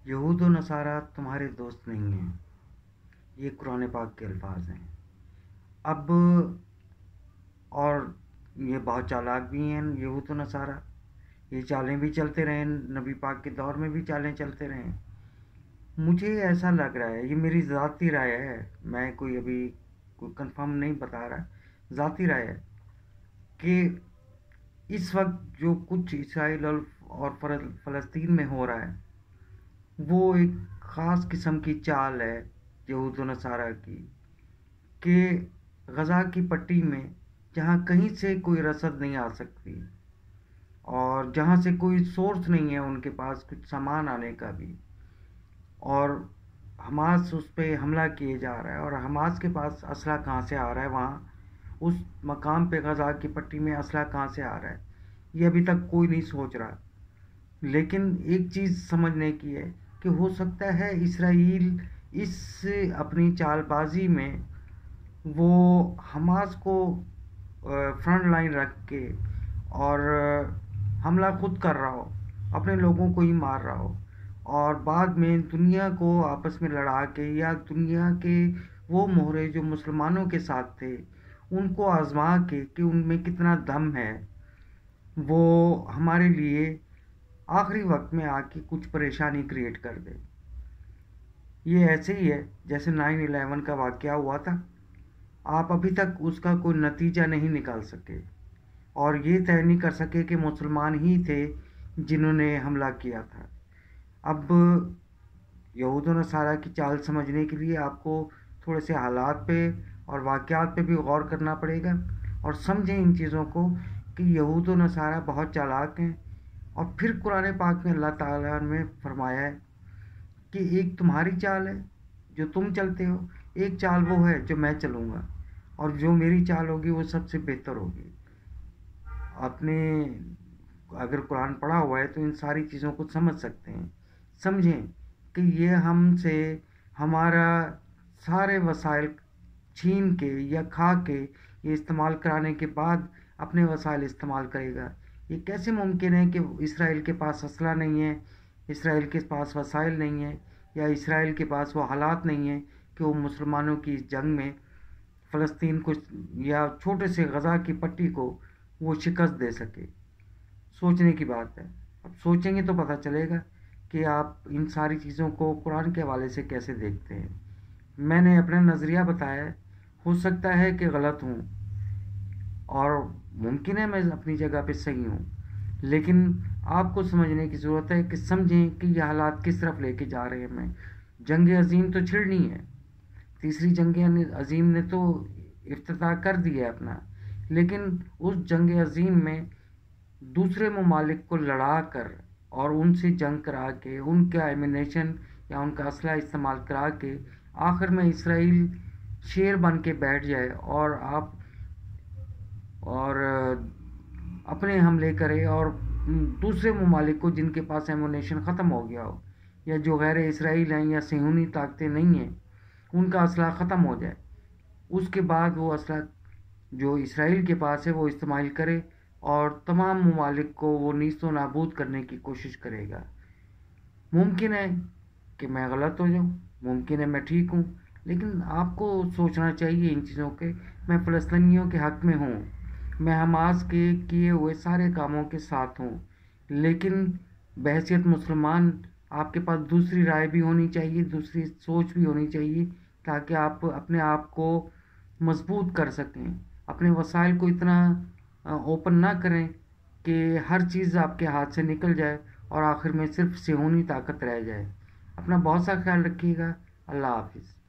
یہود و نصارہ تمہارے دوست نہیں ہیں، یہ قرآن پاک کے الفاظ ہیں۔ اب اور یہ بہت چالاک بھی ہیں یہود و نصارہ، یہ چالیں بھی چلتے رہے، نبی پاک کے دور میں بھی چالیں چلتے رہے۔ مجھے ایسا لگ رہا ہے، یہ میری ذاتی رائے ہے، میں کوئی ابھی کوئی کنفرم نہیں بتا رہا، ذاتی رائے ہے کہ اس وقت جو کچھ اسرائیل اور فلسطین میں ہو رہا ہے وہ ایک خاص قسم کی چال ہے یہود و نصارہ کی، کہ غزہ کی پٹی میں جہاں کہیں سے کوئی رسد نہیں آ سکتی اور جہاں سے کوئی سورس نہیں ہے ان کے پاس کچھ سامان آنے کا بھی، اور حماس اس پہ حملہ کیے جا رہا ہے، اور حماس کے پاس اسلحہ کہاں سے آ رہا ہے، وہاں اس مقام پہ غزہ کی پٹی میں اسلحہ کہاں سے آ رہا ہے، یہ ابھی تک کوئی نہیں سوچ رہا۔ لیکن ایک چیز سمجھنے کی ہے کہ ہو سکتا ہے اسرائیل اس اپنی چال بازی میں وہ حماس کو فرنٹ لائن رکھ کے اور حملہ خود کر رہا ہو، اپنے لوگوں کو ہی مار رہا ہو، اور بعد میں دنیا کو آپس میں لڑا کے، یا دنیا کے وہ مہرے جو مسلمانوں کے ساتھ تھے ان کو آزما کے کہ ان میں کتنا دم ہے، وہ ہمارے لیے آخری وقت میں آ کے کچھ پریشانی کریٹ کر دے۔ یہ ایسے ہی ہے جیسے 9/11 کا واقعہ ہوا تھا، آپ ابھی تک اس کا کوئی نتیجہ نہیں نکال سکے اور یہ طے نہیں کر سکے کہ مسلمان ہی تھے جنہوں نے حملہ کیا تھا۔ اب یہود و نصارہ کی چال سمجھنے کے لیے آپ کو تھوڑے سے حالات پہ اور واقعات پہ بھی غور کرنا پڑے گا، اور سمجھیں ان چیزوں کو کہ یہود و نصارہ بہت چالاک ہیں۔ اور پھر قرآن پاک میں اللہ تعالیٰ نے فرمایا ہے کہ ایک تمہاری چال ہے جو تم چلتے ہو، ایک چال وہ ہے جو میں چلوں گا، اور جو میری چال ہوگی وہ سب سے بہتر ہوگی۔ آپ نے اگر قرآن پڑھا ہوا ہے تو ان ساری چیزوں کو سمجھ سکتے ہیں۔ سمجھیں کہ یہ ہم سے ہمارا سارے وسائل چھین کے یا کھا کے یہ استعمال کرانے کے بعد اپنے وسائل استعمال کرے گا۔ یہ کیسے ممکن ہے کہ اسرائیل کے پاس اسلحہ نہیں ہے، اسرائیل کے پاس وسائل نہیں ہے، یا اسرائیل کے پاس وہ حالات نہیں ہیں کہ وہ مسلمانوں کی اس جنگ میں فلسطین کو یا چھوٹے سے غزہ کی پٹی کو وہ شکست دے سکے؟ سوچنے کی بات ہے۔ اب سوچیں گے تو پتہ چلے گا کہ آپ ان ساری چیزوں کو قرآن کے حوالے سے کیسے دیکھتے ہیں۔ میں نے اپنا نظریہ بتایا ہے، ہو سکتا ہے کہ غلط ہوں، اور ممکن ہے میں اپنی جگہ پہ صحیح ہوں، لیکن آپ کو سمجھنے کی ضرورت ہے کہ سمجھیں کہ یہ حالات کس طرف لے کے جا رہے ہیں۔ ہمیں جنگ عظیم تو چھڑنی ہے، تیسری جنگ عظیم نے تو افتتاح کر دیا ہے اپنا، لیکن اس جنگ عظیم میں دوسرے ممالک کو لڑا کر اور ان سے جنگ کرا کے ان کا ایمونیشن یا ان کا اسلحہ استعمال کرا کے آخر میں اسرائیل شیر بن کے بیٹھ جائے اور اپنے حملے کرے، اور دوسرے ممالک کو جن کے پاس ایمونیشن ختم ہو گیا ہو، یا جو غیر اسرائیل ہیں یا صہیونی طاقتیں نہیں ہیں ان کا اسلحہ ختم ہو جائے، اس کے بعد وہ اسلحہ جو اسرائیل کے پاس ہے وہ استعمال کرے اور تمام ممالک کو وہ نیست و نابود کرنے کی کوشش کرے گا۔ ممکن ہے کہ میں غلط ہو جاؤں، ممکن ہے میں ٹھیک ہوں، لیکن آپ کو سوچنا چاہیے ان چیزوں کے۔ میں فلسطینیوں کے حق میں ہوں، میں حماس کے کیے ہوئے سارے کاموں کے ساتھ ہوں، لیکن بحیثیت مسلمان آپ کے پاس دوسری رائے بھی ہونی چاہیے، دوسری سوچ بھی ہونی چاہیے، تاکہ آپ اپنے آپ کو مضبوط کر سکیں، اپنے وسائل کو اتنا اوپن نہ کریں کہ ہر چیز آپ کے ہاتھ سے نکل جائے اور آخر میں صرف صہیونی طاقت رہ جائے۔ اپنا بہت سا خیال رکھیے گا۔ اللہ حافظ۔